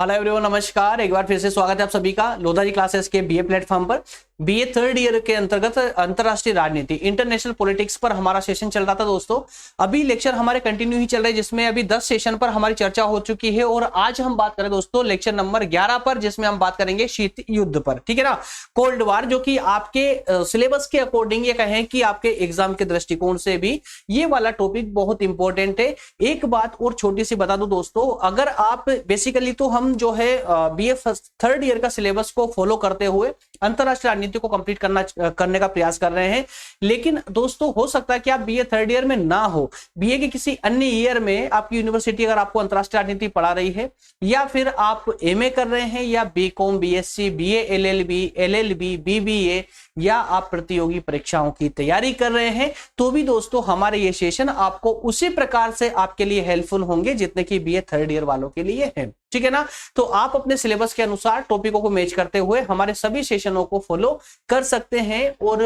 Hello everyone, नमस्कार। एक बार फिर से स्वागत है आप सभी का लोधा जी क्लासेस के बीए प्लेटफॉर्म पर। बीए थर्ड ईयर के अंतर्गत अंतरराष्ट्रीय राजनीति, इंटरनेशनल पॉलिटिक्स पर हमारा सेशन चल रहा था दोस्तों। अभी लेक्चर हमारे कंटिन्यू ही चल रहे हैं, जिसमें अभी 10 सेशन पर हमारी चर्चा हो चुकी है और आज हम बात करें दोस्तों लेक्चर नंबर 11 पर, जिसमें हम बात करेंगे शीत युद्ध पर। ठीक है ना, कोल्ड वार, जो कि आपके सिलेबस के अकॉर्डिंग ये कहें कि आपके एग्जाम के दृष्टिकोण से भी ये वाला टॉपिक बहुत इंपॉर्टेंट है। एक बात और छोटी सी बता दूं दोस्तों, अगर आप बेसिकली तो हम जो है बीए थर्ड ईयर का सिलेबस को फॉलो करते हुए अंतरराष्ट्रीय राजनीति को कंप्लीट करने का प्रयास कर रहे हैं, लेकिन दोस्तों हो सकता है कि आप बीए थर्ड ईयर में ना हो, बीए के किसी अन्य ईयर में आपकी यूनिवर्सिटी अगर आपको अंतरराष्ट्रीय राजनीति पढ़ा रही है, या फिर आप एमए कर रहे हैं, या BCom, BSc, BA LLB, BBA, या आप प्रतियोगी परीक्षाओं की तैयारी कर रहे हैं, तो भी दोस्तों हमारे ये सेशन आपको उसी प्रकार से आपके लिए हेल्पफुल होंगे जितने कि बीए थर्ड ईयर वालों के लिए है। ठीक है ना, तो आप अपने सिलेबस के अनुसार टॉपिकों को मैच करते हुए हमारे सभी सेशनों को फॉलो कर सकते हैं और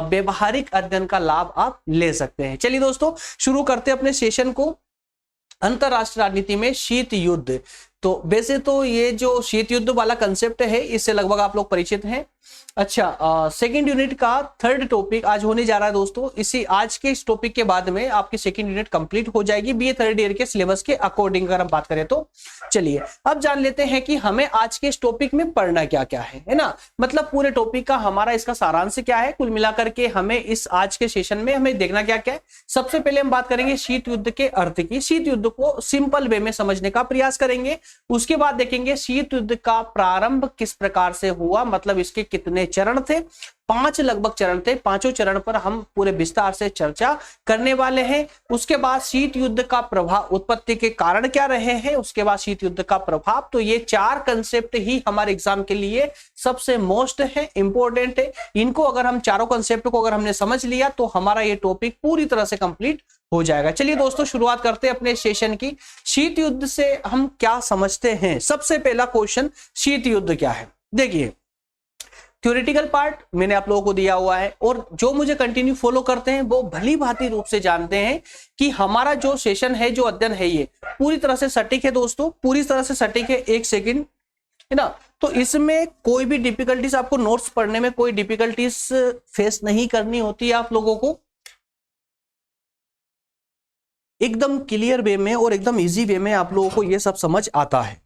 व्यवहारिक अध्ययन का लाभ आप ले सकते हैं। चलिए दोस्तों, शुरू करते हैं अपने सेशन को। अंतरराष्ट्रीय राजनीति में शीत युद्ध। तो वैसे तो ये जो शीत युद्ध वाला कंसेप्ट है, इससे लगभग आप लोग परिचित हैं। अच्छा, सेकंड यूनिट का थर्ड टॉपिक आज होने जा रहा है दोस्तों। इसी आज के इस टॉपिक के बाद में आपकी सेकंड यूनिट कंप्लीट हो जाएगी बीए थर्ड ईयर के सिलेबस के अकॉर्डिंग अगर हम बात करें तो। चलिए अब जान लेते हैं कि हमें आज के इस टॉपिक में पढ़ना क्या क्या है ना, मतलब पूरे टॉपिक का हमारा इसका सारांश क्या है, कुल मिलाकर के हमें इस आज के सेशन में हमें देखना क्या क्या है। सबसे पहले हम बात करेंगे शीत युद्ध के अर्थ की, शीत युद्ध को सिंपल वे में समझने का प्रयास करेंगे। उसके बाद देखेंगे शीत युद्ध का प्रारंभ किस प्रकार से हुआ, मतलब इसके कितने चरण थे। 5 लगभग चरण थे, पांचों चरण पर हम पूरे विस्तार से चर्चा करने वाले हैं। उसके बाद शीत युद्ध का प्रभाव, उत्पत्ति के कारण क्या रहे हैं, उसके बाद शीत युद्ध का प्रभाव। तो ये 4 कंसेप्ट ही हमारे एग्जाम के लिए सबसे मोस्ट है, इंपॉर्टेंट है। इनको अगर हम चारों कंसेप्ट को अगर हमने समझ लिया तो हमारा ये टॉपिक पूरी तरह से कंप्लीट हो जाएगा। चलिए दोस्तों, शुरुआत करते हैं अपने सेशन की। शीत युद्ध से हम क्या समझते हैं। सबसे पहला क्वेश्चन, शीत युद्ध क्या है। देखिए, थ्योरेटिकल पार्ट मैंने आप लोगों को दिया हुआ है, और जो मुझे कंटिन्यू फॉलो करते हैं वो भली भांति रूप से जानते हैं कि हमारा जो सेशन है, जो अध्ययन है, ये पूरी तरह से सटीक है दोस्तों, पूरी तरह से सटीक है। एक सेकंड, है ना, तो इसमें कोई भी डिफिकल्टीज, आपको नोट्स पढ़ने में कोई डिफिकल्टीज फेस नहीं करनी होती है। आप लोगों को एकदम क्लियर वे में और एकदम इजी वे में आप लोगों को ये सब समझ आता है।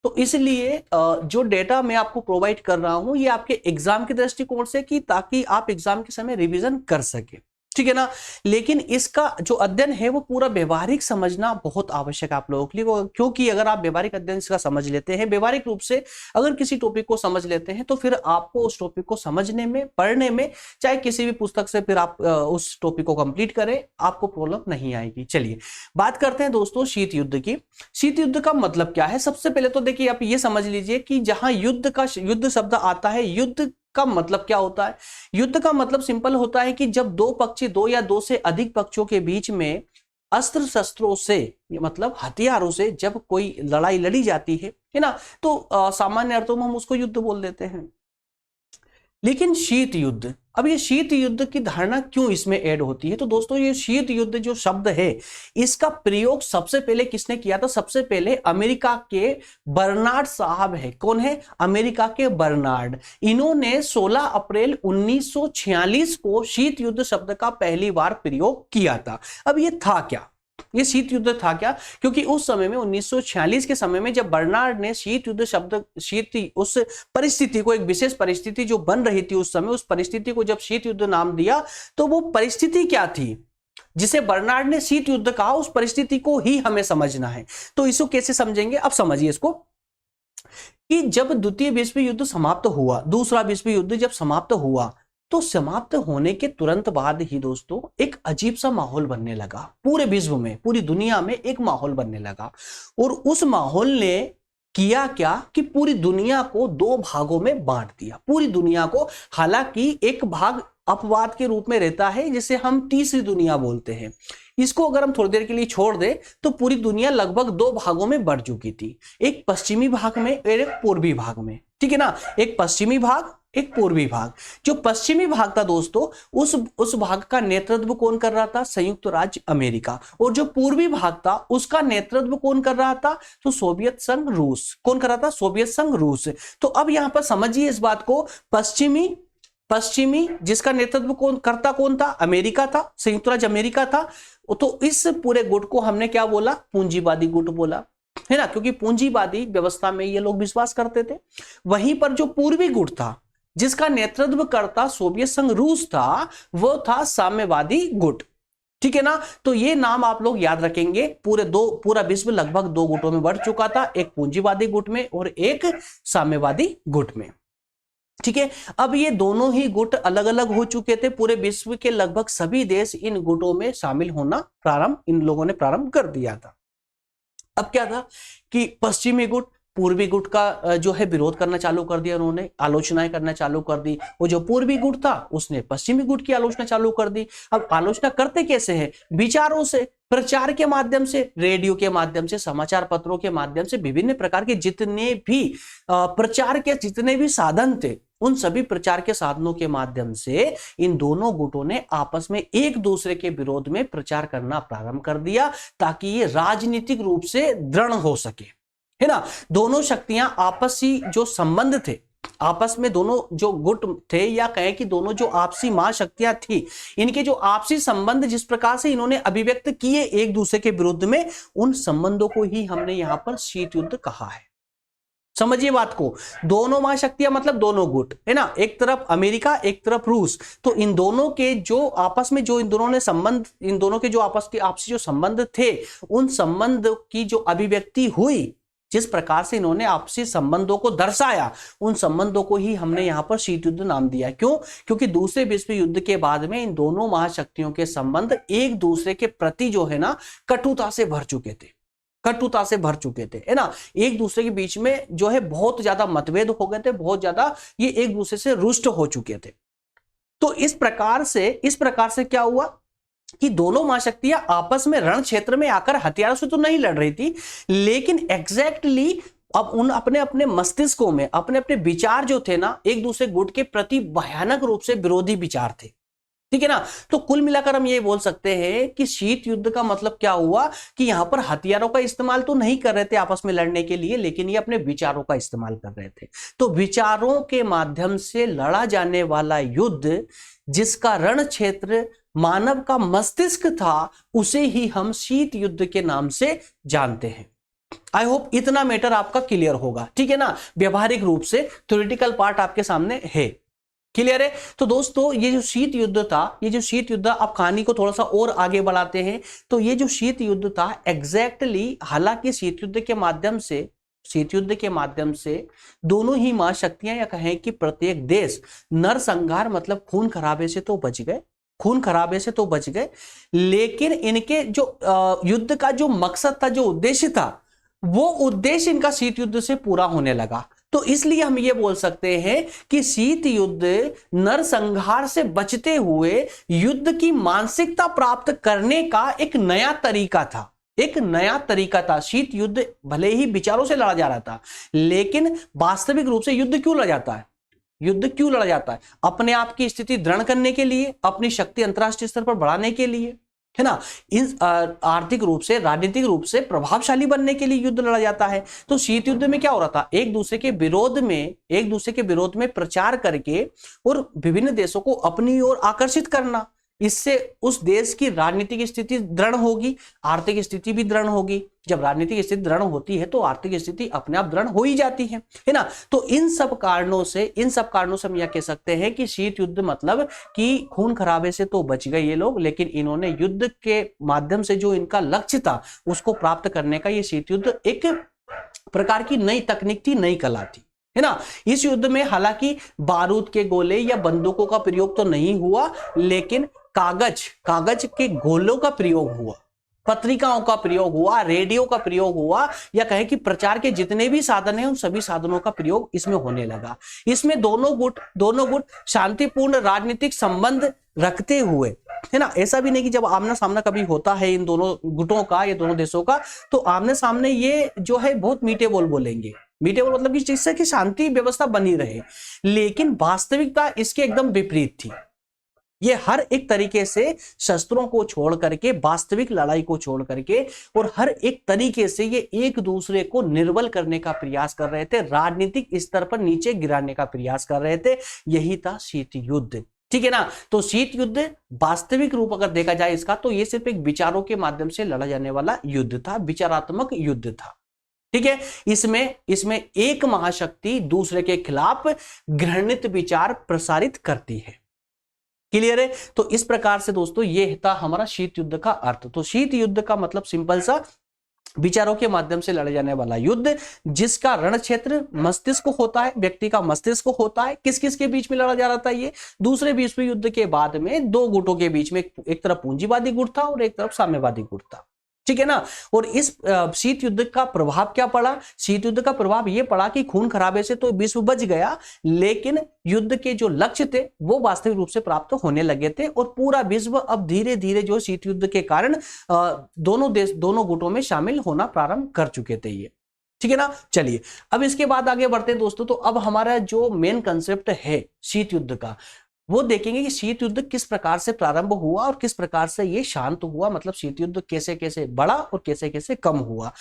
तो इसलिए जो डेटा मैं आपको प्रोवाइड कर रहा हूं, ये आपके एग्जाम के दृष्टिकोण से, कि ताकि आप एग्जाम के समय रिवीजन कर सके। ठीक है ना, लेकिन इसका जो अध्ययन है वो पूरा व्यवहारिक समझना बहुत आवश्यक है आप लोगों के लिए, क्योंकि अगर आप व्यवहारिक अध्ययन इसका समझ लेते हैं, व्यवहारिक रूप से अगर किसी टॉपिक को समझ लेते हैं, तो फिर आपको उस टॉपिक को समझने में, पढ़ने में, चाहे किसी भी पुस्तक से फिर आप उस टॉपिक को कंप्लीट करें, आपको प्रॉब्लम नहीं आएगी। चलिए बात करते हैं दोस्तों शीत युद्ध की। शीत युद्ध का मतलब क्या है। सबसे पहले तो देखिए, आप ये समझ लीजिए कि जहां युद्ध शब्द आता है, युद्ध का मतलब क्या होता है। युद्ध का मतलब सिंपल होता है कि जब दो पक्षी, 2 या 2 से अधिक पक्षों के बीच में अस्त्र शस्त्रों से, मतलब हथियारों से जब कोई लड़ाई लड़ी जाती है ना, तो सामान्य अर्थों में हम उसको युद्ध बोल देते हैं। लेकिन शीत युद्ध, अब ये शीत युद्ध की धारणा क्यों इसमें ऐड होती है। तो दोस्तों, ये शीत युद्ध जो शब्द है, इसका प्रयोग सबसे पहले किसने किया था। सबसे पहले अमेरिका के बर्नार्ड साहब है। कौन है। अमेरिका के बर्नार्ड। इन्होंने 16 अप्रैल 1946 को शीत युद्ध शब्द का पहली बार प्रयोग किया था। अब ये था क्या, ये शीत युद्ध था क्या, क्योंकि उस समय में 1946 के समय में जब बर्नार्ड ने शीत युद्ध शब्द, उस परिस्थिति को, एक विशेष परिस्थिति जो बन रही थी उस समय, उस परिस्थिति को जब शीत युद्ध नाम दिया, तो वो परिस्थिति क्या थी जिसे बर्नार्ड ने शीत युद्ध कहा, उस परिस्थिति को ही हमें समझना है। तो इसको कैसे समझेंगे, अब समझिए इसको, कि जब द्वितीय विश्व युद्ध समाप्त हुआ, दूसरा विश्व युद्ध जब समाप्त हुआ, तो समाप्त होने के तुरंत बाद ही दोस्तों एक अजीब सा माहौल बनने लगा पूरे विश्व में, पूरी दुनिया में एक माहौल बनने लगा। और उस माहौल ने किया क्या कि पूरी दुनिया को 2 भागों में बांट दिया, पूरी दुनिया को। हालांकि एक भाग अपवाद के रूप में रहता है, जिसे हम तीसरी दुनिया बोलते हैं। इसको अगर हम थोड़ी देर के लिए छोड़ दें तो पूरी दुनिया लगभग 2 भागों में बढ़ चुकी थी, एक पश्चिमी भाग में और एक पूर्वी भाग में। ठीक है ना, एक पश्चिमी भाग एक पूर्वी भाग। जो पश्चिमी भाग था दोस्तों, उस भाग का नेतृत्व कौन कर रहा था? संयुक्त राज्य अमेरिका। और जो पूर्वी भाग था उसका नेतृत्व कौन कर रहा था? तो सोवियत संघ रूस। कौन कर रहा था? सोवियत संघ रूस। तो अब यहां पर समझिए इस बात को, पश्चिमी जिसका नेतृत्व कौन था? अमेरिका था, संयुक्त राज्य अमेरिका था। तो इस पूरे गुट को हमने क्या बोला? पूंजीवादी गुट बोला, है ना, क्योंकि पूंजीवादी व्यवस्था में ये लोग विश्वास करते थे। वहीं पर जो पूर्वी गुट था जिसका नेतृत्व करता सोवियत संघ रूस था, वो था साम्यवादी गुट। ठीक है ना। तो ये नाम आप लोग याद रखेंगे। पूरा विश्व लगभग दो गुटों में बढ़ चुका था, एक पूंजीवादी गुट में और एक साम्यवादी गुट में। ठीक है। अब ये दोनों ही गुट अलग अलग हो चुके थे। पूरे विश्व के लगभग सभी देश इन गुटों में शामिल होना इन लोगों ने प्रारंभ कर दिया था। अब क्या था कि पश्चिमी गुट पूर्वी गुट का जो है विरोध करना चालू कर दिया, उन्होंने आलोचनाएं करना चालू कर दी। वो जो पूर्वी गुट था उसने पश्चिमी गुट की आलोचना चालू कर दी। अब आलोचना करते कैसे हैं? विचारों से, प्रचार के माध्यम से, रेडियो के माध्यम से, समाचार पत्रों के माध्यम से, विभिन्न प्रकार के जितने भी प्रचार के जितने भी साधन थे, उन सभी प्रचार के साधनों के माध्यम से इन दोनों गुटों ने आपस में एक दूसरे के विरोध में प्रचार करना प्रारंभ कर दिया, ताकि ये राजनीतिक रूप से दृढ़ हो सके, है ना। दोनों शक्तियां आपसी जो संबंध थे, आपस में दोनों जो गुट थे, या कहें कि दोनों जो आपसी महाशक्तियां थी, इनके जो आपसी संबंध जिस प्रकार से इन्होंने अभिव्यक्त किए एक दूसरे के विरुद्ध में, उन संबंधों को ही हमने यहां पर शीत युद्ध कहा है। समझिए बात को, दोनों महाशक्तियां मतलब दोनों गुट, है ना, एक तरफ अमेरिका एक तरफ रूस। तो इन दोनों के जो आपस में जो इन दोनों ने संबंध, इन दोनों के जो आपसी जो संबंध थे, उन संबंध की जो अभिव्यक्ति हुई, जिस प्रकार से इन्होंने आपसी संबंधों को दर्शाया, उन संबंधों को ही हमने यहां पर शीत युद्ध नाम दिया। क्यों? क्योंकि दूसरे विश्व युद्ध के बाद में इन दोनों महाशक्तियों के संबंध एक दूसरे के प्रति जो है ना कटुता से भर चुके थे, कटुता से भर चुके थे, है ना। एक दूसरे के बीच में जो है बहुत ज्यादा मतभेद हो गए थे, बहुत ज्यादा ये एक दूसरे से रुष्ट हो चुके थे। तो इस प्रकार से क्या हुआ कि दोनों महाशक्तियां आपस में रण क्षेत्र में आकर हथियारों से तो नहीं लड़ रही थी, लेकिन एग्जैक्टली अब उन अपने अपने मस्तिष्कों में अपने अपने विचार जो थे ना, एक दूसरे गुट के प्रति भयानक रूप से विरोधी विचार थे। ठीक है ना। तो कुल मिलाकर हम ये बोल सकते हैं कि शीत युद्ध का मतलब क्या हुआ कि यहां पर हथियारों का इस्तेमाल तो नहीं कर रहे थे आपस में लड़ने के लिए, लेकिन ये अपने विचारों का इस्तेमाल कर रहे थे। तो विचारों के माध्यम से लड़ा जाने वाला युद्ध, जिसका रण क्षेत्र मानव का मस्तिष्क था, उसे ही हम शीत युद्ध के नाम से जानते हैं। आई होप इतना मैटर आपका क्लियर होगा। ठीक है ना। व्यवहारिक रूप से थ्योरेटिकल पार्ट आपके सामने है, क्लियर है। तो दोस्तों ये जो शीत युद्ध था, ये जो शीत युद्ध, आप कहानी को थोड़ा सा और आगे बढ़ाते हैं तो ये जो शीत युद्ध था एग्जैक्टली, हालांकि शीत युद्ध के माध्यम से दोनों ही महाशक्तियां, या कहें कि प्रत्येक देश नरसंहार मतलब खून खराबे से तो बच गए, लेकिन इनके जो युद्ध का जो मकसद था, जो उद्देश्य था, वो उद्देश्य इनका शीत युद्ध से पूरा होने लगा। तो इसलिए हम ये बोल सकते हैं कि शीत युद्ध नरसंहार से बचते हुए युद्ध की मानसिकता प्राप्त करने का एक नया तरीका था। शीत युद्ध भले ही विचारों से लड़ा जा रहा था, लेकिन वास्तविक रूप से युद्ध क्यों लड़ा जाता है? अपने आप की स्थिति दृढ़ करने के लिए, अपनी शक्ति अंतरराष्ट्रीय स्तर पर बढ़ाने के लिए, है ना। इन आर्थिक रूप से, राजनीतिक रूप से प्रभावशाली बनने के लिए युद्ध लड़ा जाता है। तो शीत युद्ध में क्या हो रहा था? एक दूसरे के विरोध में प्रचार करके और विभिन्न देशों को अपनी ओर आकर्षित करना। इससे उस देश की राजनीतिक स्थिति दृढ़ होगी, आर्थिक स्थिति भी दृढ़ होगी। जब राजनीतिक स्थिति दृढ़ होती है तो आर्थिक स्थिति अपने आप दृढ़ हो ही जाती है ना। तो इन सब कारणों से हम यह कह सकते हैं कि शीत युद्ध मतलब कि खून खराबे से तो बच गए ये लोग, लेकिन इन्होंने युद्ध के माध्यम से जो इनका लक्ष्य था उसको प्राप्त करने का ये शीत युद्ध एक प्रकार की नई तकनीक थी, नई कला थी, है ना। इस युद्ध में हालांकि बारूद के गोले या बंदूकों का प्रयोग तो नहीं हुआ, लेकिन कागज के गोलों का प्रयोग हुआ, पत्रिकाओं का प्रयोग हुआ, रेडियो का प्रयोग हुआ, या कहें कि प्रचार के जितने भी साधन हैं उन सभी साधनों का प्रयोग इसमें होने लगा। इसमें दोनों गुट शांतिपूर्ण राजनीतिक संबंध रखते हुए, है ना। ऐसा भी नहीं कि जब आमना सामना कभी होता है इन दोनों गुटों का या दोनों देशों का, तो आमने सामने ये जो है बहुत मीठे बोल बोलेंगे, मीटेबल मतलब कि जिससे कि शांति व्यवस्था बनी रहे, लेकिन वास्तविकता इसके एकदम विपरीत थी। ये हर एक तरीके से शस्त्रों को छोड़ करके, वास्तविक लड़ाई को छोड़ करके, और हर एक तरीके से ये एक दूसरे को निर्बल करने का प्रयास कर रहे थे, राजनीतिक स्तर पर नीचे गिराने का प्रयास कर रहे थे। यही था शीत युद्ध, ठीक है ना। तो शीत युद्ध वास्तविक रूप अगर देखा जाए इसका, तो ये सिर्फ एक विचारों के माध्यम से लड़ा जाने वाला युद्ध था, विचारात्मक युद्ध था, ठीक है। इसमें इसमें एक महाशक्ति दूसरे के खिलाफ घृणित विचार प्रसारित करती है। क्लियर है। तो इस प्रकार से दोस्तों ये था हमारा शीत युद्ध का अर्थ। तो शीत युद्ध का मतलब सिंपल सा, विचारों के माध्यम से लड़े जाने वाला युद्ध, जिसका रण क्षेत्र मस्तिष्क होता है, व्यक्ति का मस्तिष्क होता है। किस किस के बीच में लड़ा जा रहा था ये? दूसरे विश्व युद्ध के बाद में दो गुटों के बीच में, एक तरफ पूंजीवादी गुट था और एक तरफ साम्यवादी गुट था, ठीक है ना। और इस शीत युद्ध का प्रभाव क्या पड़ा? शीत युद्ध का प्रभाव यह पड़ा कि खून खराबे से तो विश्व बच गया, लेकिन युद्ध के जो लक्ष्य थे वो वास्तविक रूप से प्राप्त होने लगे थे, और पूरा विश्व अब धीरे धीरे जो शीत युद्ध के कारण दोनों देश, दोनों गुटों में शामिल होना प्रारंभ कर चुके थे ये, ठीक है ना। चलिए अब इसके बाद आगे बढ़ते हैं दोस्तों। तो अब हमारा जो मेन कंसेप्ट है शीत युद्ध का, वो देखेंगे कि शीत युद्ध किस प्रकार से प्रारंभ हुआ और किस प्रकार से ये शांत हुआ, मतलब शीत युद्ध कैसे कैसे बढ़ा और कैसे कैसे कम हुआ,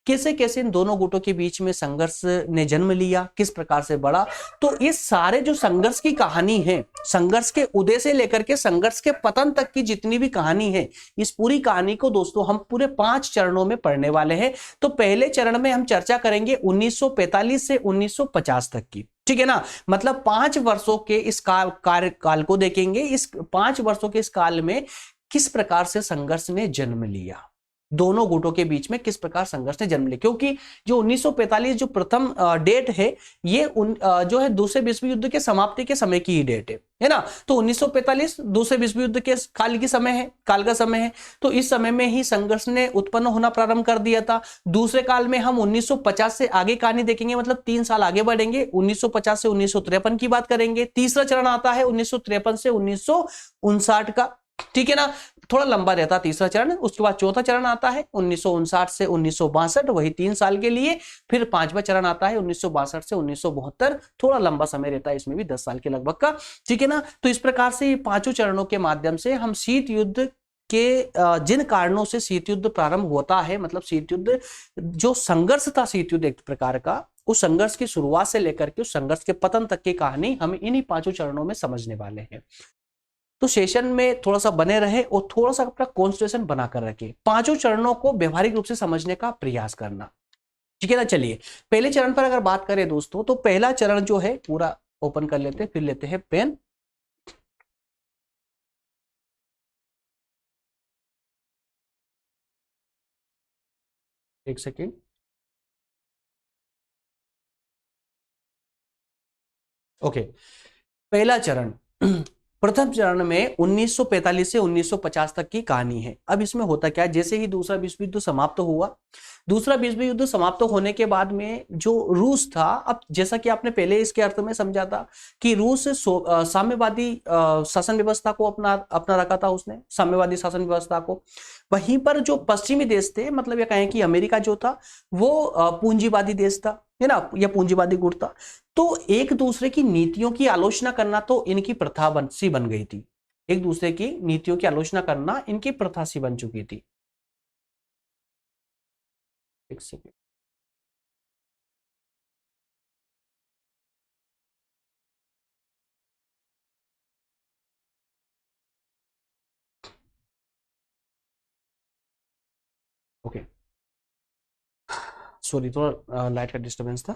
कैसे कैसे इन दोनों गुटों के बीच में संघर्ष ने जन्म लिया, किस प्रकार से बढ़ा। तो ये सारे जो संघर्ष की कहानी है, संघर्ष के उदय से लेकर के संघर्ष के पतन तक की जितनी भी कहानी है, इस पूरी कहानी को दोस्तों हम पूरे 5 चरणों में पढ़ने वाले हैं। तो पहले चरण में हम चर्चा करेंगे 1945 से 1950 तक की, ठीक है ना। मतलब 5 वर्षों के इस काल को देखेंगे। इस 5 वर्षों के इस काल में किस प्रकार से संघर्ष ने जन्म लिया, दोनों गुटों के बीच में किस प्रकार संघर्ष ने जन्म लिया। क्योंकि जो 1945 जो प्रथम डेट है, ये जो है दूसरे विश्व युद्ध के समाप्ति के समय की ही डेट है ना। तो 1945 दूसरे विश्व युद्ध के काल की समय है, काल का समय है। तो इस समय में ही संघर्ष ने उत्पन्न होना प्रारंभ कर दिया था। दूसरे काल में हम 1950 से आगे कहानी देखेंगे, मतलब 3 साल आगे बढ़ेंगे, 1950 से 1953 की बात करेंगे। तीसरा चरण आता है 1953 से 1959 का, ठीक है ना। थोड़ा लंबा रहता तीसरा चरण। उसके बाद चौथा चरण आता है 1959 से 1962, वही 3 साल के लिए। फिर 5वां चरण आता है 1962 से 1972, थोड़ा लंबा समय रहता है, इसमें भी 10 साल के लगभग का, ठीक है ना। तो इस प्रकार से ये 5 चरणों के माध्यम से हम शीत युद्ध के जिन कारणों से शीत युद्ध प्रारंभ होता है, मतलब शीत युद्ध जो संघर्ष था, शीत युद्ध एक प्रकार का, उस संघर्ष की शुरुआत से लेकर के उस संघर्ष के पतन तक की कहानी हम इन्हीं 5 चरणों में समझने वाले हैं। तो सेशन में थोड़ा सा बने रहे और थोड़ा सा अपना कॉन्सेंट्रेशन बनाकर रखे, 5 चरणों को व्यवहारिक रूप से समझने का प्रयास करना, ठीक है ना। चलिए पहले चरण पर अगर बात करें दोस्तों, तो पहला चरण जो है पूरा ओपन कर लेते हैं, फिर लेते हैं पेन। एक सेकेंड। ओके, पहला चरण प्रथम चरण में 1945 से 1950 तक की कहानी है। अब इसमें होता क्या है, जैसे ही दूसरा विश्व युद्ध समाप्त हुआ, दूसरा विश्व युद्ध समाप्त होने के बाद में जो रूस था, अब जैसा कि आपने पहले इसके अर्थ में समझा था कि रूस साम्यवादी शासन व्यवस्था को अपना रखा था उसने, साम्यवादी शासन व्यवस्था को। वहीं पर जो पश्चिमी देश थे, मतलब ये कहें कि अमेरिका जो था वो पूंजीवादी देश था, है ना, या पूंजीवादी गुट था। तो एक दूसरे की नीतियों की आलोचना करना तो इनकी प्रथा सी बन गई थी, एक दूसरे की नीतियों की आलोचना करना इनकी प्रथा सी बन चुकी थी। एक सेकेंड। ओके, सॉरी, थोड़ा लाइट का डिस्टरबेंस था।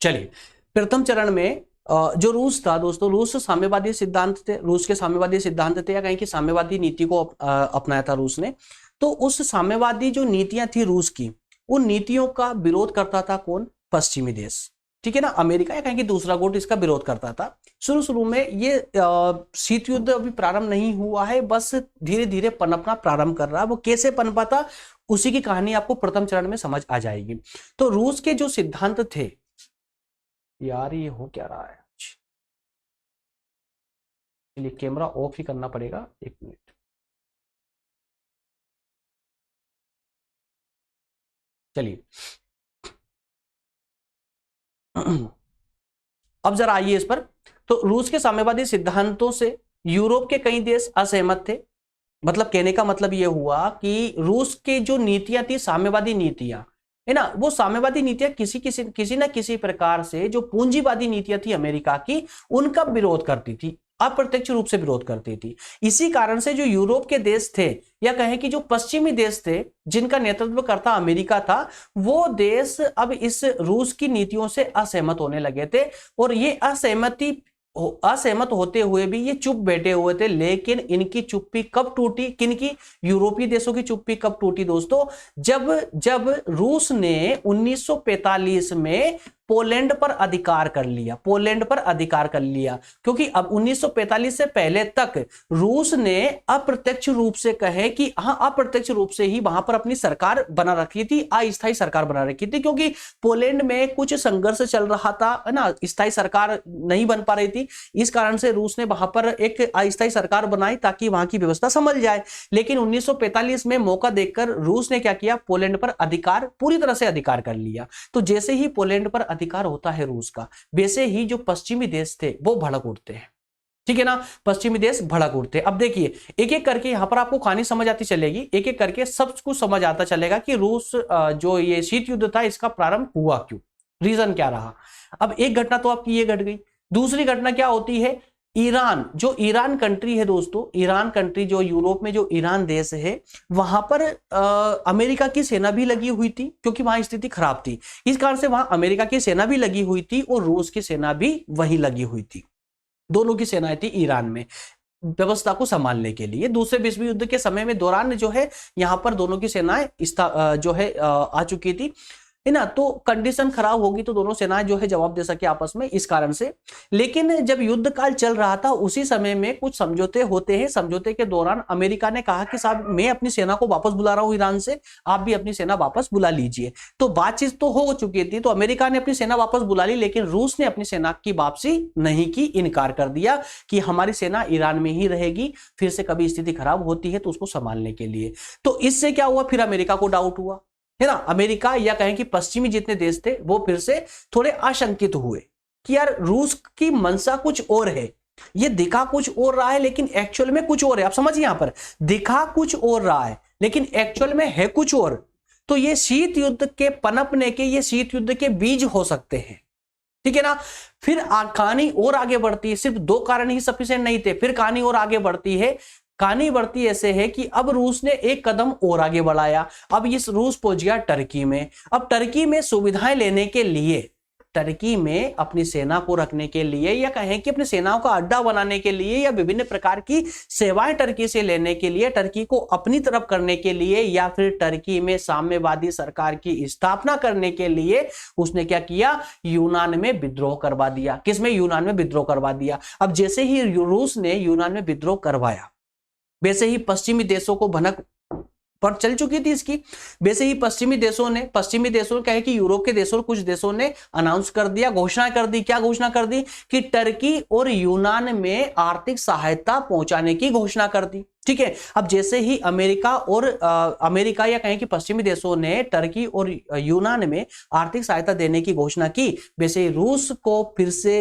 चलिए प्रथम चरण में जो रूस था दोस्तों, रूस साम्यवादी सिद्धांत थे, रूस के साम्यवादी सिद्धांत थे, या कहीं की साम्यवादी नीति को अपनाया था रूस ने। तो उस साम्यवादी जो नीतियां थी रूस की, उन नीतियों का विरोध करता था कौन? पश्चिमी देश, ठीक है ना, अमेरिका या कहीं की दूसरा गुट इसका विरोध करता था। शुरू शुरू में ये शीत युद्ध अभी प्रारंभ नहीं हुआ है, बस धीरे धीरे पनपना प्रारंभ कर रहा है। वो कैसे पनपा था उसी की कहानी आपको प्रथम चरण में समझ आ जाएगी। तो रूस के जो सिद्धांत थे, यार ये हो क्या रहा है, चलिए कैमरा ऑफ ही करना पड़ेगा, 1 मिनट। चलिए अब जरा आइए इस पर। तो रूस के साम्यवादी सिद्धांतों से यूरोप के कई देश असहमत थे। मतलब कहने का मतलब यह हुआ कि रूस की जो नीतियां थी, साम्यवादी नीतियां है ना, वो साम्यवादी नीतियां किसी ना किसी प्रकार से जो पूंजीवादी नीतियां थी अमेरिका की, उनका विरोध करती थी, अप्रत्यक्ष रूप से विरोध करती थी। इसी कारण से जो यूरोप के देश थे, या कहें कि जो पश्चिमी देश थे जिनका नेतृत्व करता अमेरिका था, वो देश अब इस रूस की नीतियों से असहमत होने लगे थे। और ये असहमत होते हुए भी ये चुप बैठे हुए थे। लेकिन इनकी चुप्पी कब टूटी? किनकी? यूरोपीय देशों की चुप्पी कब टूटी दोस्तों? जब जब रूस ने 1945 में पोलैंड पर अधिकार कर लिया, पोलैंड पर अधिकार कर लिया। क्योंकि अब 1945 से पहले तक रूस ने अप्रत्यक्ष रूप से कहे कि हाँ, अप्रत्यक्ष रूप से ही वहां पर अपनी सरकार बना रखी थी, अस्थायी सरकार बना रखी थी। क्योंकि पोलैंड में कुछ संघर्ष चल रहा था, है ना, स्थायी सरकार नहीं बन पा रही थी। इस कारण से रूस ने वहां पर एक अस्थायी सरकार बनाई ताकि वहां की व्यवस्था संभल जाए। लेकिन 1945 में मौका देखकर रूस ने क्या किया? पोलैंड पर अधिकार, पूरी तरह से अधिकार कर लिया। तो जैसे ही पोलैंड पर अधिकार होता है रूस का, वैसे ही जो पश्चिमी देश थे वो भड़क उठते हैं। ठीक है ना, पश्चिमी देश भड़क उठते हैं। अब देखिए एक एक करके यहां पर आपको कहानी समझ आती चलेगी, एक एक करके सब कुछ समझ आता चलेगा कि रूस जो ये शीत युद्ध था इसका प्रारंभ हुआ क्यों, रीजन क्या रहा। अब एक घटना तो आपकी ये घट गई। दूसरी घटना क्या होती है? ईरान, जो ईरान कंट्री है दोस्तों, ईरान कंट्री जो यूरोप में जो ईरान देश है, वहां पर अमेरिका की सेना भी लगी हुई थी। क्योंकि वहां स्थिति खराब थी, इस कारण से वहां अमेरिका की सेना भी लगी हुई थी और रूस की सेना भी वहीं लगी हुई थी। दोनों की सेनाएं थी ईरान में व्यवस्था को संभालने के लिए। दूसरे विश्व युद्ध के समय में दौरान जो है यहां पर दोनों की सेनाएं जो है आ चुकी थी, है ना। तो कंडीशन खराब होगी तो दोनों सेनाएं जो है जवाब दे सके आपस में, इस कारण से। लेकिन जब युद्ध काल चल रहा था उसी समय में कुछ समझौते होते हैं। समझौते के दौरान अमेरिका ने कहा कि साहब मैं अपनी सेना को वापस बुला रहा हूं ईरान से, आप भी अपनी सेना वापस बुला लीजिए। तो बातचीत तो हो चुकी थी, तो अमेरिका ने अपनी सेना वापस बुला ली, लेकिन रूस ने अपनी सेना की वापसी नहीं की, इनकार कर दिया कि हमारी सेना ईरान में ही रहेगी, फिर से कभी स्थिति खराब होती है तो उसको संभालने के लिए। तो इससे क्या हुआ? फिर अमेरिका को डाउट हुआ, है ना। अमेरिका या कहें कि पश्चिमी जितने देश थे वो फिर से थोड़े आशंकित हुए कि यार रूस की मंशा कुछ और है, ये दिखा कुछ और रहा है लेकिन एक्चुअल में कुछ और है। आप समझिए, यहां पर दिखा कुछ और रहा है लेकिन एक्चुअल में है कुछ और। तो ये शीत युद्ध के पनपने के, ये शीत युद्ध के बीज हो सकते हैं। ठीक है ना। फिर कहानी और आगे बढ़ती है, सिर्फ दो कारण ही सफिशिएंट नहीं थे, फिर कहानी और आगे बढ़ती है। कहानी बढ़ती ऐसे है कि अब रूस ने एक कदम और आगे बढ़ाया। अब इस रूस पहुंच गया टर्की में। अब टर्की में सुविधाएं लेने के लिए, टर्की में अपनी सेना को रखने के लिए, या कहें कि अपनी सेनाओं का अड्डा बनाने के लिए, या विभिन्न प्रकार की सेवाएं टर्की से लेने के लिए, टर्की को अपनी तरफ करने के लिए, या फिर टर्की में साम्यवादी सरकार की स्थापना करने के लिए उसने क्या किया? यूनान में विद्रोह करवा दिया। किसमें? यूनान में विद्रोह करवा दिया। अब जैसे ही रूस ने यूनान में विद्रोह करवाया, वैसे ही पश्चिमी देशों को भनक पर चल चुकी थी इसकी। वैसे ही पश्चिमी देशों कहे कि यूरोप के देशों, कुछ देशों ने अनाउंस कर दिया, घोषणा कर दी। क्या घोषणा कर दी? कि टर्की और यूनान में आर्थिक सहायता पहुंचाने की घोषणा कर दी। ठीक है। अब जैसे ही अमेरिका या कहें कि पश्चिमी देशों ने टर्की और यूनान में आर्थिक सहायता देने की घोषणा की, वैसे ही रूस को फिर से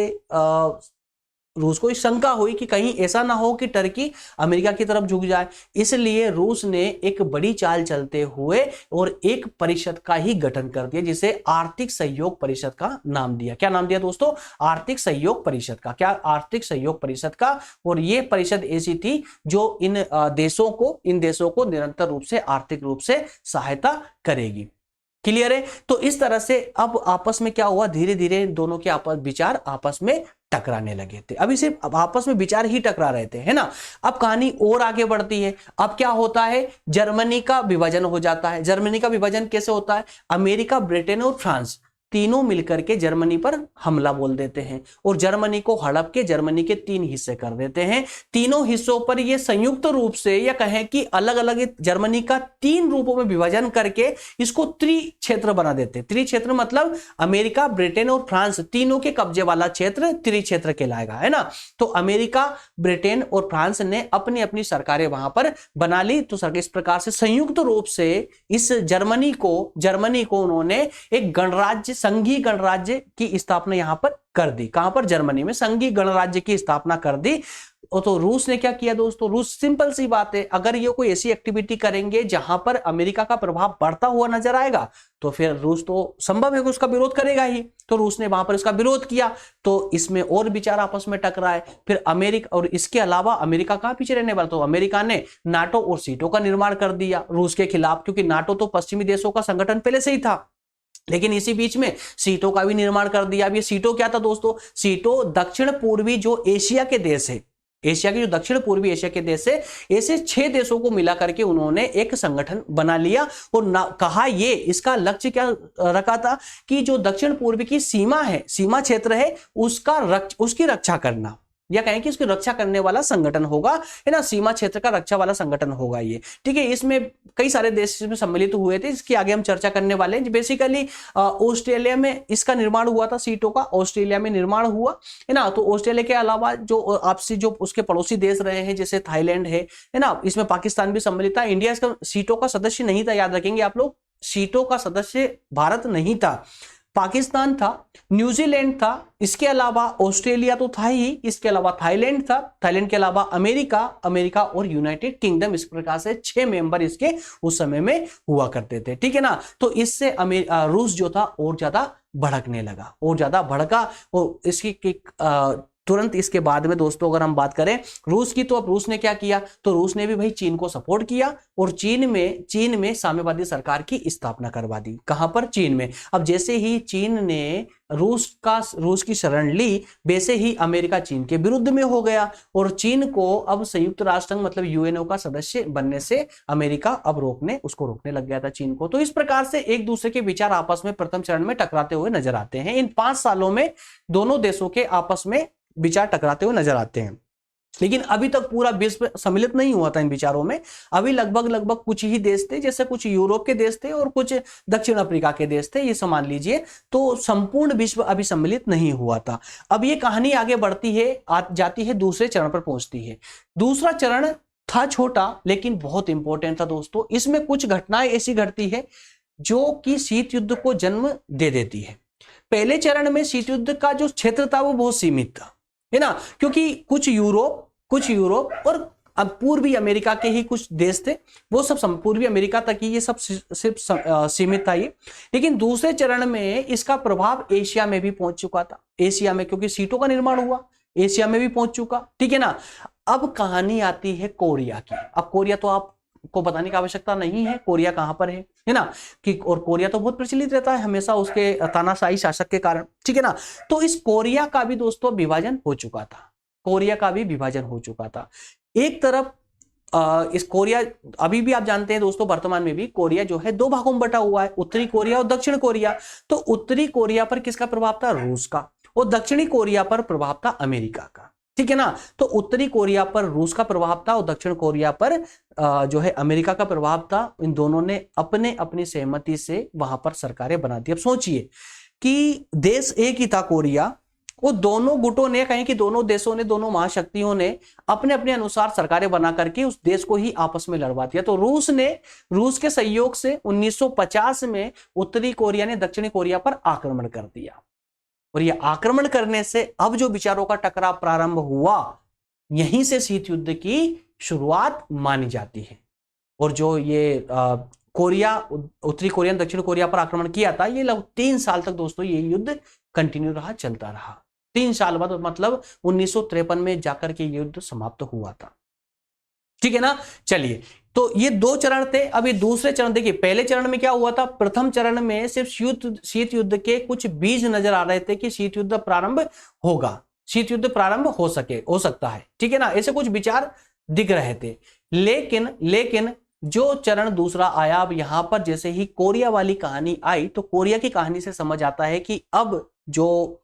रूस को शंका हुई कि कहीं ऐसा ना हो कि टर्की अमेरिका की तरफ झुक जाए। इसलिए रूस ने एक बड़ी चाल चलते हुए और एक परिषद का ही गठन कर दिया, जिसे आर्थिक सहयोग परिषद का नाम दिया। क्या नाम दिया दोस्तों? आर्थिक सहयोग परिषद का। क्या? आर्थिक सहयोग परिषद का। और यह परिषद ऐसी थी जो इन देशों को निरंतर रूप से आर्थिक रूप से सहायता करेगी। क्लियर है। तो इस तरह से अब आपस में क्या हुआ? धीरे धीरे दोनों के विचार आपस में टकराने लगे थे। अभी सिर्फ अब आपस में विचार ही टकरा रहे थे, है ना। अब कहानी और आगे बढ़ती है। अब क्या होता है? जर्मनी का विभाजन हो जाता है। जर्मनी का विभाजन कैसे होता है? अमेरिका, ब्रिटेन और फ्रांस तीनों मिलकर के जर्मनी पर हमला बोल देते हैं और जर्मनी को हड़प के जर्मनी के 3 हिस्से कर देते हैं। तीनों हिस्सों पर ये संयुक्त रूप से, या कहें कि अलग अलग जर्मनी का 3 रूपों में विभाजन करके इसको त्रिक्षेत्र बना देते हैं। त्रिक्षेत्र मतलब अमेरिका, ब्रिटेन और फ्रांस तीनों के कब्जे वाला क्षेत्र त्रिक्षेत्र कहलाएगा, है ना। तो अमेरिका, ब्रिटेन और फ्रांस ने अपनी अपनी सरकारें वहां पर बना ली। तो इस प्रकार से संयुक्त रूप से इस जर्मनी को उन्होंने एक गणराज्य संघीय गणराज्य की स्थापना यहां पर कर दी। कहां पर? जर्मनी में संघीय गणराज्य की स्थापना कर दी। तो रूस ने क्या किया दोस्तों? रूस, सिंपल सी बात है, अगर ये कोई ऐसी एक्टिविटी करेंगे जहां पर अमेरिका का प्रभाव बढ़ता हुआ नजर आएगा तो फिर रूस तो संभव है कि उसका विरोध करेगा ही। तो रूस ने वहां पर इसका विरोध किया, तो इसमें और विचार आपस में टकराए। फिर अमेरिका, और इसके अलावा अमेरिका कहां पीछे रहने वाला? तो अमेरिका ने नाटो और सीटो का निर्माण कर दिया रूस के खिलाफ, क्योंकि नाटो तो पश्चिमी देशों का संगठन पहले से ही था, लेकिन इसी बीच में सीटों का भी निर्माण कर दिया। अब ये सीटों क्या था दोस्तों? सीटों दक्षिण पूर्वी जो एशिया के देश है, एशिया के जो दक्षिण पूर्वी एशिया के देश है, ऐसे 6 देशों को मिला करके उन्होंने एक संगठन बना लिया। और कहा, ये इसका लक्ष्य क्या रखा था कि जो दक्षिण पूर्वी की सीमा है, सीमा क्षेत्र है, उसकी रक्षा करना, या कहें कि उसकी रक्षा करने वाला संगठन होगा, है ना, सीमा क्षेत्र का रक्षा वाला संगठन होगा ये, ठीक है। इसमें कई सारे देश इसमें सम्मिलित हुए थे, इसकी आगे हम चर्चा करने वाले हैं। बेसिकली ऑस्ट्रेलिया में इसका निर्माण हुआ था, सीटों का ऑस्ट्रेलिया में निर्माण हुआ, है ना। तो ऑस्ट्रेलिया के अलावा जो आपसी जो उसके पड़ोसी देश रहे हैं, जैसे थाईलैंड है ना, इसमें पाकिस्तान भी सम्मिलित था। इंडिया इसका सीटों का सदस्य नहीं था, याद रखेंगे आप लोग, सीटों का सदस्य भारत नहीं था, पाकिस्तान था, न्यूजीलैंड था, इसके अलावा ऑस्ट्रेलिया तो था ही, इसके अलावा थाईलैंड था, थाईलैंड के अलावा अमेरिका और यूनाइटेड किंगडम। इस प्रकार से 6 मेंबर इसके उस समय में हुआ करते थे, ठीक है ना। तो इससे रूस जो था और ज्यादा भड़कने लगा, और ज्यादा भड़का। और इसकी तुरंत इसके बाद में दोस्तों अगर हम बात करें रूस की, तो अब रूस ने क्या किया? तो रूस ने भी भाई चीन को सपोर्ट किया और चीन में साम्यवादी सरकार की स्थापना करवा दी। कहां पर? चीन में। अब जैसे ही चीन ने रूस की शरण ली, वैसे ही अमेरिका चीन के विरुद्ध में हो गया, और चीन को अब संयुक्त राष्ट्र मतलब यूएनओ का सदस्य बनने से अमेरिका अब रोकने लग गया था चीन को। तो इस प्रकार से एक दूसरे के विचार आपस में प्रथम चरण में टकराते हुए नजर आते हैं। इन 5 सालों में दोनों देशों के आपस में विचार टकराते हुए नजर आते हैं। लेकिन अभी तक पूरा विश्व सम्मिलित नहीं हुआ था इन विचारों में। अभी लगभग कुछ ही देश थे, जैसे कुछ यूरोप के देश थे और कुछ दक्षिण अफ्रीका के देश थे, ये मान लीजिए। तो संपूर्ण विश्व अभी सम्मिलित नहीं हुआ था। अब ये कहानी आगे बढ़ती है, जाती है, दूसरे चरण पर पहुंचती है। दूसरा चरण था छोटा लेकिन बहुत इंपॉर्टेंट था दोस्तों। इसमें कुछ घटनाएं ऐसी घटती है जो कि शीत युद्ध को जन्म दे देती है। पहले चरण में शीत युद्ध का जो क्षेत्र था वो बहुत सीमित था, है ना, क्योंकि कुछ यूरोप और अब पूर्वी अमेरिका के ही कुछ देश थे, वो सब पूर्वी अमेरिका तक ही ये सब सिर्फ सीमित था ये। लेकिन दूसरे चरण में इसका प्रभाव एशिया में भी पहुंच चुका था। एशिया में, क्योंकि सीटों का निर्माण हुआ, एशिया में भी पहुंच चुका, ठीक है ना। अब कहानी आती है कोरिया की। अब कोरिया तो आपको बताने की आवश्यकता नहीं है, कोरिया कहां पर है ना, कि और कोरिया तो बहुत प्रचलित रहता है हमेशा उसके तानाशाही शासक के कारण, ठीक है ना। तो इस कोरिया का भी दोस्तों विभाजन हो चुका था, कोरिया का भी विभाजन हो चुका था। एक तरफ इस कोरिया, अभी भी आप जानते हैं दोस्तों, वर्तमान में भी कोरिया जो है 2 भागों में बटा हुआ है, उत्तरी कोरिया और दक्षिण कोरिया। तो उत्तरी कोरिया पर किसका प्रभाव था? रूस का। और दक्षिणी कोरिया पर प्रभाव था अमेरिका का, ठीक है ना। तो उत्तरी कोरिया पर रूस का प्रभाव था और दक्षिण कोरिया पर जो है अमेरिका का प्रभाव था। इन दोनों ने अपनी सहमति से वहां पर सरकारें बना दी। अब सोचिए कि देश एक ही था कोरिया, वो दोनों गुटों ने, कहें कि दोनों देशों ने, दोनों महाशक्तियों ने अपने अपने अनुसार सरकारें बना करके उस देश को ही आपस में लड़वा दिया। तो रूस के सहयोग से 1950 में उत्तरी कोरिया ने दक्षिणी कोरिया पर आक्रमण कर दिया, और यह आक्रमण करने से अब जो विचारों का टकराव प्रारंभ हुआ, यहीं से शीत युद्ध की शुरुआत मानी जाती है। और जो ये कोरिया, उत्तरी कोरिया ने दक्षिण कोरिया पर आक्रमण किया था, ये लगभग 3 साल तक दोस्तों ये युद्ध कंटिन्यू रहा, चलता रहा। 3 साल बाद मतलब 1953 में जाकर के युद्ध समाप्त हुआ था, ठीक है ना। चलिए, तो ये 2 चरण थे। अभी दूसरे चरण देखिए, पहले चरण में क्या हुआ था? प्रथम चरण में सिर्फ शीत युद्ध के कुछ बीज नजर आ रहे थे कि शीत युद्ध प्रारंभ होगा, शीत युद्ध प्रारंभ हो सकता है, ठीक है ना, ऐसे कुछ विचार दिख रहे थे। लेकिन जो चरण दूसरा आया, अब यहां पर जैसे ही कोरिया वाली कहानी आई, तो कोरिया की कहानी से समझ आता है कि अब जो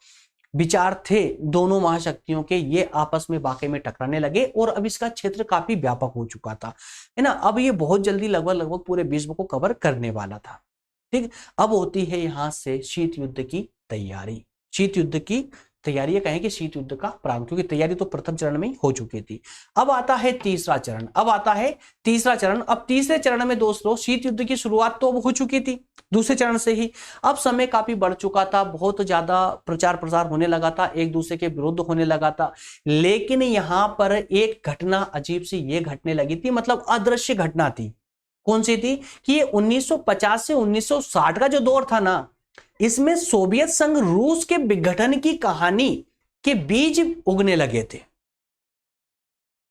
विचार थे दोनों महाशक्तियों के, ये आपस में वाकई में टकराने लगे, और अब इसका क्षेत्र काफी व्यापक हो चुका था, है ना। अब ये बहुत जल्दी लगभग पूरे विश्व को कवर करने वाला था, ठीक। अब होती है यहां से शीत युद्ध की तैयारी। शीत युद्ध की तैयारी कहें कि शीत युद्ध का प्रारंभ, क्योंकि तैयारी तो प्रथम चरण में ही हो चुकी थी। अब आता है तीसरा चरण। अब तीसरे चरण में दोस्तों शीत युद्ध की शुरुआत तो अब हो चुकी थी दूसरे चरण से ही। अब समय काफी बढ़ चुका था, बहुत ज्यादा प्रचार प्रसार होने लगा था, एक दूसरे के विरुद्ध होने लगा था। लेकिन यहां पर एक घटना अजीब सी ये घटने लगी थी, मतलब अदृश्य घटना थी। कौन सी थी कि ये 1950 से 1960 का जो दौर था ना, इसमें सोवियत संघ रूस के विघटन की कहानी के बीज उगने लगे थे।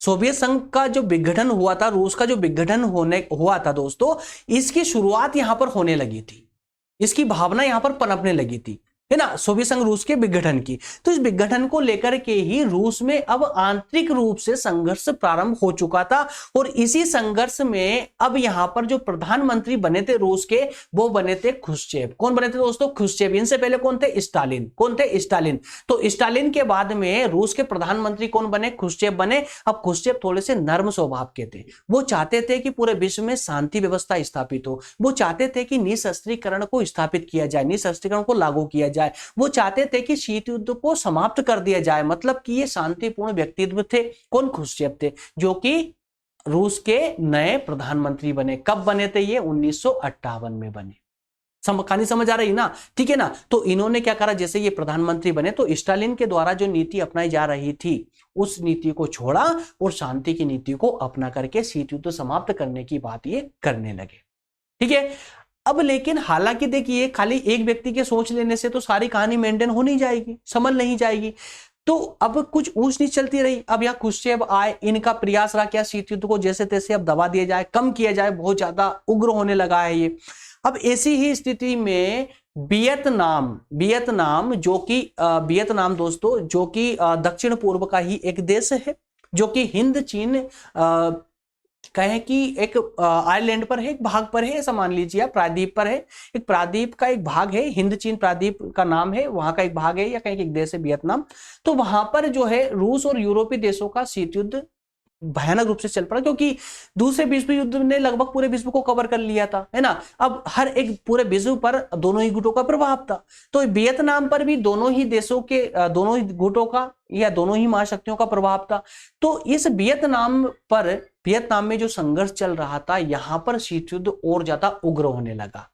सोवियत संघ का जो विघटन हुआ था, रूस का जो विघटन हुआ था दोस्तों, इसकी शुरुआत यहां पर होने लगी थी, इसकी भावना यहां पर पनपने लगी थी, है ना, सोवियत संघ रूस के विघटन की। तो इस विघटन को लेकर के ही रूस में अब आंतरिक रूप से संघर्ष प्रारंभ हो चुका था। और इसी संघर्ष में अब यहां पर जो प्रधानमंत्री बने थे रूस के, वो बने थे खुश्चेव। कौन बने थे दोस्तों? खुश्चेव। इनसे पहले कौन थे? स्टालिन। कौन थे? स्टालिन। तो स्टालिन के बाद में रूस के प्रधानमंत्री कौन बने? खुश्चेव बने। अब खुश्चेव थोड़े से नर्म स्वभाव के थे, वो चाहते थे कि पूरे विश्व में शांति व्यवस्था स्थापित हो, वो चाहते थे कि निशस्त्रीकरण को स्थापित किया जाए, निशस्त्रीकरण को लागू किया जाए, वो चाहते थे कि शीत युद्ध को समाप्त कर दिया जाए, मतलब कि ये शांतिपूर्ण व्यक्तित्व थे। कौन? खुश्चेव थे, जो कि रूस के नए प्रधानमंत्री बने। कब बने थे ये? 1958 में बने। कहानी समझ आ रही ना? ठीक है ना? तो इन्होंने क्या करा, जैसे ये प्रधानमंत्री बने तो स्टालिन के द्वारा जो नीति अपनाई जा रही थी उस नीति को छोड़ा और शांति की नीति को अपना करके शीत युद्ध समाप्त करने की बात ये करने लगे। ठीक है। अब लेकिन हालांकि देखिए, खाली एक व्यक्ति के सोच लेने से तो सारी कहानी मेंटेन हो नहीं जाएगी, संभल नहीं जाएगी। तो अब कुछ ऊंच नीच चलती रही। अब यहाँ खुश्चेव आए, इनका प्रयास रहा क्या, शीत युद्ध को जैसे तैसे अब दबा दिया जाए, कम किया जाए, बहुत ज्यादा उग्र होने लगा है ये। अब ऐसी ही स्थिति में वियतनाम दोस्तों, जो कि दक्षिण पूर्व का ही एक देश है, जो कि हिंद चीन कहें कि एक आइलैंड पर है, एक भाग पर है, ऐसा मान लीजिए आप, प्रायद्वीप पर है, एक प्रायद्वीप का एक भाग है, हिंद चीन प्रायद्वीप का नाम है, वहां का एक भाग है, या कहें कि एक देश है वियतनाम। तो वहां पर जो है रूस और यूरोपीय देशों का शीत युद्ध भयानक रूप से चल पड़ा, क्योंकि दूसरे विश्व युद्ध ने लगभग पूरे विश्व को कवर कर लिया था, है ना। अब हर एक पूरे विश्व पर दोनों ही गुटों का प्रभाव था। तो वियतनाम पर भी दोनों ही देशों के दोनों ही गुटों का या दोनों ही महाशक्तियों का प्रभाव था। तो इस वियतनाम में जो संघर्ष चल रहा था, यहां पर शीत युद्ध और ज्यादा उग्र होने लगा।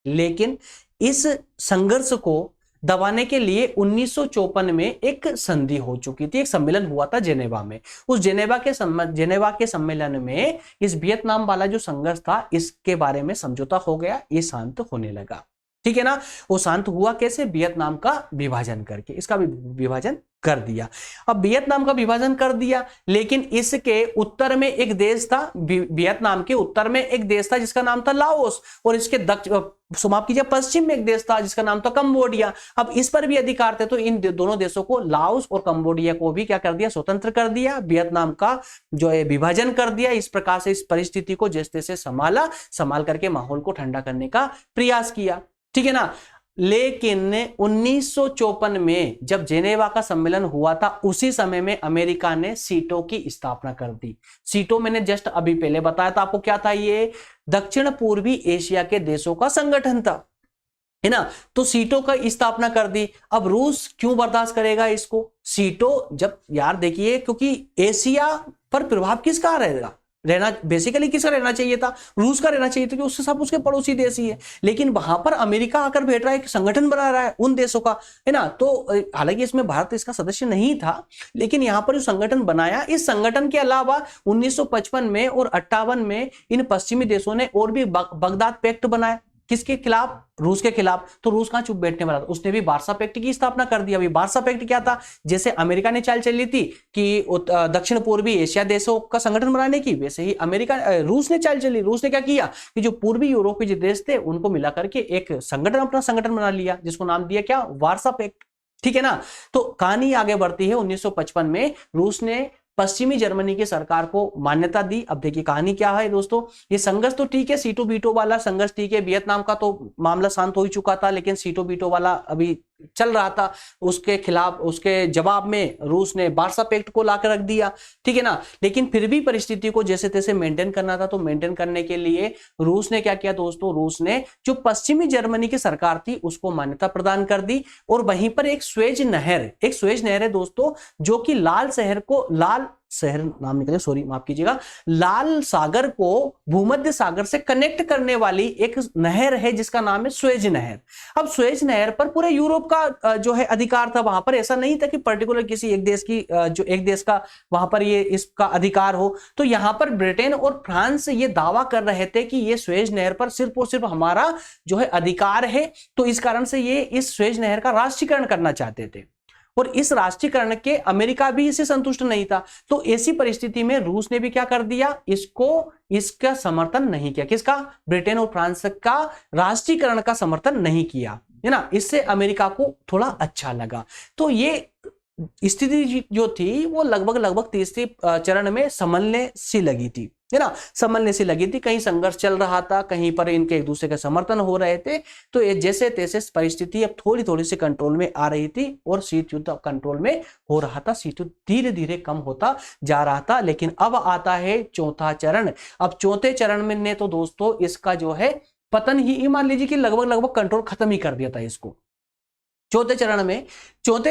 लेकिन इस संघर्ष को दबाने के लिए 1954 में एक संधि हो चुकी थी, एक सम्मेलन हुआ था जेनेवा में। उस जेनेवा के सम्मेलन में इस वियतनाम वाला जो संघर्ष था, इसके बारे में समझौता हो गया, ये शांत होने लगा। ठीक है ना। वो शांत हुआ कैसे? वियतनाम का विभाजन करके, इसका विभाजन कर दिया। अब वियतनाम का विभाजन कर दिया, लेकिन इसके उत्तर में एक देश था, वियतनाम के उत्तर में एक देश था जिसका नाम था लाओस, और इसके समाप्त कीजिए पश्चिम में एक देश था जिसका नाम था कंबोडिया। अब इस पर भी अधिकार थे, तो इन दोनों देशों को, लाओस और कंबोडिया को भी क्या कर दिया? स्वतंत्र कर दिया। वियतनाम का जो है विभाजन कर दिया। इस प्रकार से इस परिस्थिति को जैसे तैसे संभाल करके माहौल को ठंडा करने का प्रयास किया। ठीक है ना। लेकिन 1954 में जब जेनेवा का सम्मेलन हुआ था, उसी समय में अमेरिका ने सीटो की स्थापना कर दी। सीटो मैंने जस्ट अभी पहले बताया था आपको, क्या था ये? दक्षिण पूर्वी एशिया के देशों का संगठन था, है ना। तो सीटो का स्थापना कर दी। अब रूस क्यों बर्दाश्त करेगा इसको? सीटो जब, यार देखिए, क्योंकि एशिया पर प्रभाव किसका रहेगा? बेसिकली किसका रहना चाहिए था? रूस का रहना चाहिए था, क्योंकि उससे सब उसके पड़ोसी देश ही है। लेकिन वहां पर अमेरिका आकर बैठ रहा है, एक संगठन बना रहा है उन देशों का, है ना। तो हालांकि इसमें भारत इसका सदस्य नहीं था, लेकिन यहां पर जो संगठन बनाया, इस संगठन के अलावा 1955 में और 58 में इन पश्चिमी देशों ने और भी बगदाद पैक्ट बनाया। किसके खिलाफ? रूस के खिलाफ। तो रूस कहां चुप बैठने वाला था, उसने भी वार्सा पैक्ट की स्थापना कर दी। अभी वार्सा पैक्ट क्या था? जैसे अमेरिका ने चाल चली थी कि दक्षिण पूर्वी एशिया देशों का संगठन बनाने की, वैसे ही रूस ने चाल चली। रूस ने क्या किया कि जो पूर्वी यूरोपीय जो देश थे उनको मिला करके एक संगठन, अपना संगठन बना लिया, जिसको नाम दिया क्या? Warsaw pact. ठीक है ना। तो कहानी आगे बढ़ती है। 1955 में रूस ने पश्चिमी जर्मनी की सरकार को मान्यता दी। अब देखिए कहानी क्या है दोस्तों, ये संघर्ष तो ठीक है, सीटो बीटो वाला संघर्ष ठीक है, वियतनाम का तो मामला शांत हो ही चुका था, लेकिन सीटो बीटो वाला अभी चल रहा था, उसके खिलाफ, उसके जवाब में रूस ने वार्सा पैक्ट को लाकर रख दिया, ठीक है ना। लेकिन फिर भी परिस्थिति को जैसे तैसे मेंटेन करना था, तो मेंटेन करने के लिए रूस ने क्या किया दोस्तों, रूस ने जो पश्चिमी जर्मनी की सरकार थी उसको मान्यता प्रदान कर दी, और वहीं पर एक स्वेज नहर है दोस्तों, जो कि लाल शहर नाम निकले, सॉरी माफ कीजिएगा, लाल सागर को भूमध्य सागर से कनेक्ट करने वाली एक नहर है जिसका नाम है स्वेज नहर। अब स्वेज नहर पर पूरे यूरोप का जो है अधिकार था, वहां पर ऐसा नहीं था कि पर्टिकुलर किसी एक देश की जो एक देश का वहां पर ये इसका अधिकार हो। तो यहां पर ब्रिटेन और फ्रांस ये दावा कर रहे थे कि ये स्वेज नहर पर सिर्फ और सिर्फ हमारा जो है अधिकार है, तो इस कारण से ये इस स्वेज नहर का राष्ट्रीयकरण करना चाहते थे, और इस राष्ट्रीयकरण के अमेरिका भी इससे संतुष्ट नहीं था। तो ऐसी परिस्थिति में रूस ने भी क्या कर दिया, इसका समर्थन नहीं किया। किसका? ब्रिटेन और फ्रांस का राष्ट्रीयकरण का समर्थन नहीं किया, है ना। इससे अमेरिका को थोड़ा अच्छा लगा। तो ये स्थिति जो थी वो लगभग तीसरे चरण में संभलने सी लगी थी, है ना, संभलने से लगी थी। कहीं संघर्ष चल रहा था, कहीं पर इनके एक दूसरे के समर्थन हो रहे थे। तो ये जैसे तैसे परिस्थिति अब थोड़ी सी कंट्रोल में आ रही थी, और शीत युद्ध कंट्रोल में हो रहा था। शीत युद्ध धीरे धीरे कम होता जा रहा था। लेकिन अब आता है चौथा चरण। अब चौथे चरण में ने तो दोस्तों इसका जो है पतन ही मान लीजिए कि लगभग कंट्रोल खत्म ही कर दिया था इसको। चौथे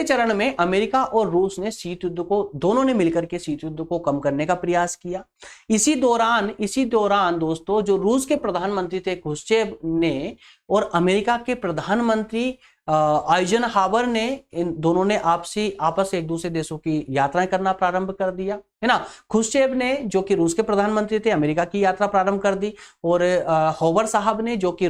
चरण में अमेरिका और रूस ने शीत युद्ध को, दोनों ने मिलकर के शीत युद्ध को कम करने का प्रयास किया। इसी दौरान दोस्तों जो रूस के प्रधानमंत्री थे क्रुश्चेव ने, और अमेरिका के प्रधानमंत्री आइजनहावर ने, इन दोनों ने आपस से एक दूसरे देशों की यात्राएं करना प्रारंभ कर दिया, है ना। खुश्चेव ने जो कि रूस के प्रधानमंत्री थे अमेरिका की यात्रा प्रारंभ कर दी, और होवर साहब ने जो कि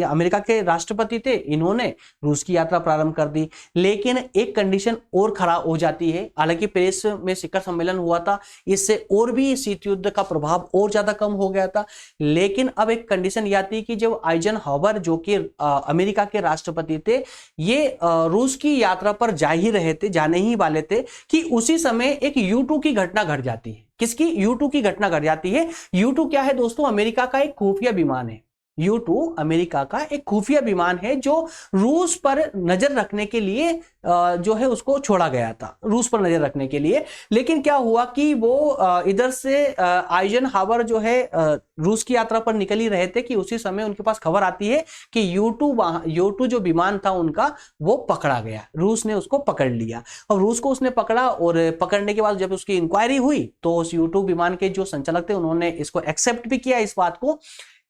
अमेरिका के राष्ट्रपति थे, इन्होंने रूस की यात्रा प्रारंभ कर दी। लेकिन एक कंडीशन और खड़ा हो जाती है। हालांकि पेरिस में शिखर सम्मेलन हुआ था, इससे और भी शीत युद्ध का प्रभाव और ज्यादा कम हो गया था। लेकिन अब एक कंडीशन ये आती है कि जब आइजनहावर जो कि अमेरिका के राष्ट्रपति थे, ये रूस की यात्रा पर जाने ही वाले थे कि उसी समय एक U2 की घटना घट जाती है। किसकी? U2 की घटना घट जाती है। U2 क्या है दोस्तों? अमेरिका का एक खुफिया विमान है। U2 अमेरिका का एक खुफिया विमान है जो रूस पर नजर रखने के लिए जो है उसको छोड़ा गया था, रूस पर नजर रखने के लिए। लेकिन क्या हुआ कि वो इधर से आइजनहावर जो है रूस की यात्रा पर निकल ही रहे थे कि उसी समय उनके पास खबर आती है कि U2 जो विमान था उनका वो पकड़ा गया। रूस ने उसको पकड़ लिया, और रूस को उसने पकड़ा, और पकड़ने के बाद जब उसकी इंक्वायरी हुई तो उस U2 विमान के जो संचालक थे उन्होंने इसको एक्सेप्ट भी किया, इस बात को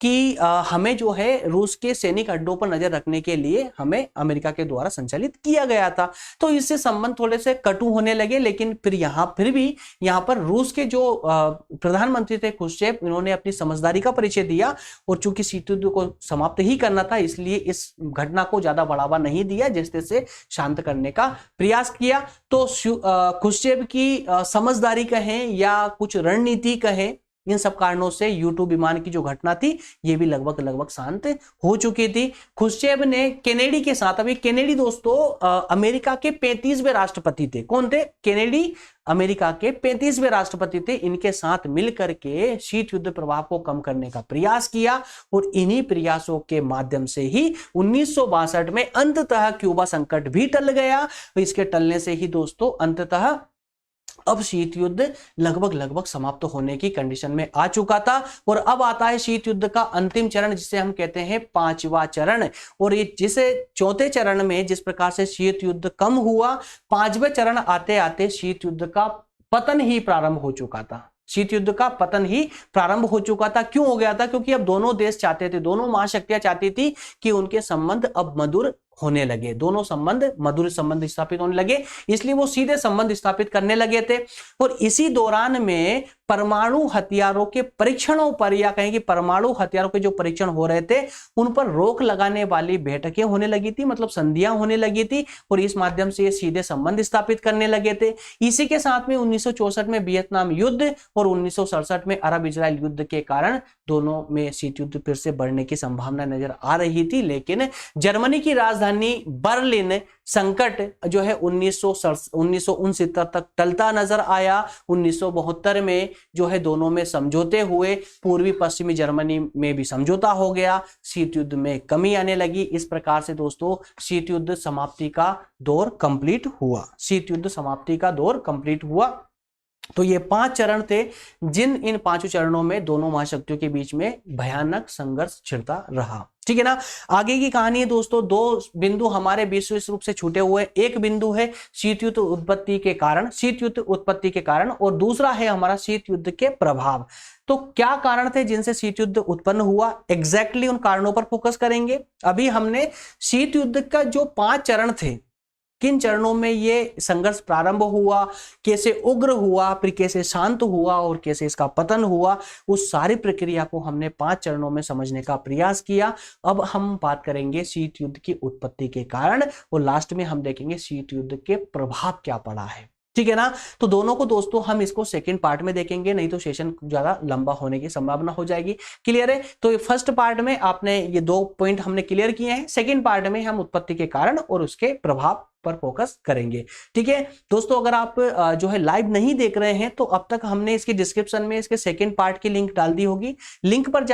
कि हमें जो है रूस के सैनिक अड्डों पर नजर रखने के लिए हमें अमेरिका के द्वारा संचालित किया गया था। तो इससे संबंध थोड़े से कटु होने लगे। लेकिन फिर भी यहाँ पर रूस के जो प्रधानमंत्री थे खुश्चेव, इन्होंने अपनी समझदारी का परिचय दिया, और चूंकि शीत युद्ध को समाप्त ही करना था इसलिए इस घटना को ज्यादा बढ़ावा नहीं दिया, जिससे से शांत करने का प्रयास किया। तो खुश्चेव की समझदारी कहें या कुछ रणनीति कहें, इन सब कारणों से U2 विमान की जो घटना थी ये भी लगभग शांत हो चुकी थी। खुश्चेव ने केनेडी के साथ, अभी केनेडी दोस्तों अमेरिका के 35वें राष्ट्रपति थे। कौन थे? केनेडी अमेरिका के 35वें राष्ट्रपति थे। इनके साथ मिलकर के शीत युद्ध प्रभाव को कम करने का प्रयास किया, और इन्हीं प्रयासों के माध्यम से ही 1962 में अंततः क्यूबा संकट भी टल गया। इसके टलने से ही दोस्तों अंततः अब शीत युद्ध लगभग समाप्त होने की कंडीशन में आ चुका था। और अब आता है शीत युद्ध का अंतिम चरण, जिसे हम कहते हैं पांचवा चरण। और ये जिसे चौथे चरण में जिस प्रकार से शीत युद्ध कम हुआ, पांचवें चरण आते आते शीत युद्ध का पतन ही प्रारंभ हो चुका था। शीत युद्ध का पतन ही प्रारंभ हो चुका था। क्यों हो गया था? क्योंकि अब दोनों देश चाहते थे, दोनों महाशक्तियां चाहती थी कि उनके संबंध अब मधुर होने लगे, दोनों मधुर संबंध स्थापित होने लगे, इसलिए वो सीधे संबंध स्थापित करने लगे थे। और इसी दौरान में परमाणु हथियारों के परीक्षणों पर, या कहें कि परमाणु हथियारों के जो परीक्षण हो रहे थे उन पर रोक लगाने वाली बैठकें होने लगी थी, मतलब संधियां होने लगी थी, और इस माध्यम से ये सीधे संबंध स्थापित करने लगे थे। इसी के साथ में 1964 में वियतनाम युद्ध और 1967 में अरब इजराइल युद्ध के कारण दोनों में शीत युद्ध फिर से बढ़ने की संभावना नजर आ रही थी। लेकिन जर्मनी की राजधानी बर्लिन संकट जो है 1969 तक टलता नजर आया। 1972 में जो है दोनों में समझौते हुए, पूर्वी पश्चिमी जर्मनी में भी समझौता हो गया, शीत युद्ध में कमी आने लगी। इस प्रकार से दोस्तों शीत युद्ध समाप्ति का दौर कंप्लीट हुआ, शीत युद्ध समाप्ति का दौर कंप्लीट हुआ। तो ये 5 चरण थे, इन 5 चरणों में दोनों महाशक्तियों के बीच में भयानक संघर्ष छिड़ता रहा। ठीक है ना। आगे की कहानी है दोस्तों, 2 बिंदु हमारे विशेष रूप से छूटे हुए। एक बिंदु है शीत युद्ध उत्पत्ति के कारण, शीत युद्ध उत्पत्ति के कारण, और दूसरा है हमारा शीत युद्ध के प्रभाव। तो क्या कारण थे जिनसे शीत युद्ध उत्पन्न हुआ, एग्जैक्टली उन कारणों पर फोकस करेंगे। अभी हमने शीत युद्ध का जो 5 चरण थे, किन चरणों में ये संघर्ष प्रारंभ हुआ, कैसे उग्र हुआ, फिर कैसे शांत हुआ और कैसे इसका पतन हुआ, उस सारी प्रक्रिया को हमने 5 चरणों में समझने का प्रयास किया। अब हम बात करेंगे शीत युद्ध की उत्पत्ति के कारण, और लास्ट में हम देखेंगे शीत युद्ध के प्रभाव क्या पड़ा है। ठीक है ना। तो दोनों को दोस्तों हम इसको सेकंड पार्ट में देखेंगे, नहीं तो सेशन ज्यादा लंबा होने की संभावना हो जाएगी। क्लियर है। तो फर्स्ट पार्ट में आपने ये 2 पॉइंट हमने क्लियर किए हैं, सेकंड पार्ट में हम उत्पत्ति के कारण और उसके प्रभाव पर फोकस करेंगे। ठीक है दोस्तों, अगर आप जो है लाइव नहीं देख रहे हैं तो अब तक हमने इसके डिस्क्रिप्शन में इसके सेकंड पार्ट की लिंक डाल दी होगी। लिंक पर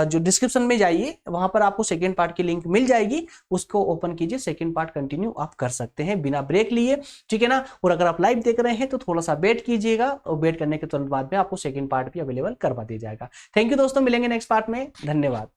जो डिस्क्रिप्शन में जाइए, वहां पर आपको सेकंड पार्ट की लिंक मिल जाएगी, उसको ओपन कीजिए, सेकंड पार्ट कंटिन्यू आप कर सकते हैं बिना ब्रेक लिए। ठीक है ना। और अगर आप लाइव देख रहे हैं तो थोड़ा सा वेट कीजिएगा, और वेट करने के तुरंत बाद में आपको सेकंड पार्ट भी अवेलेबल करवा दिया जाएगा। थैंक यू दोस्तों, मिलेंगे नेक्स्ट पार्ट में। धन्यवाद।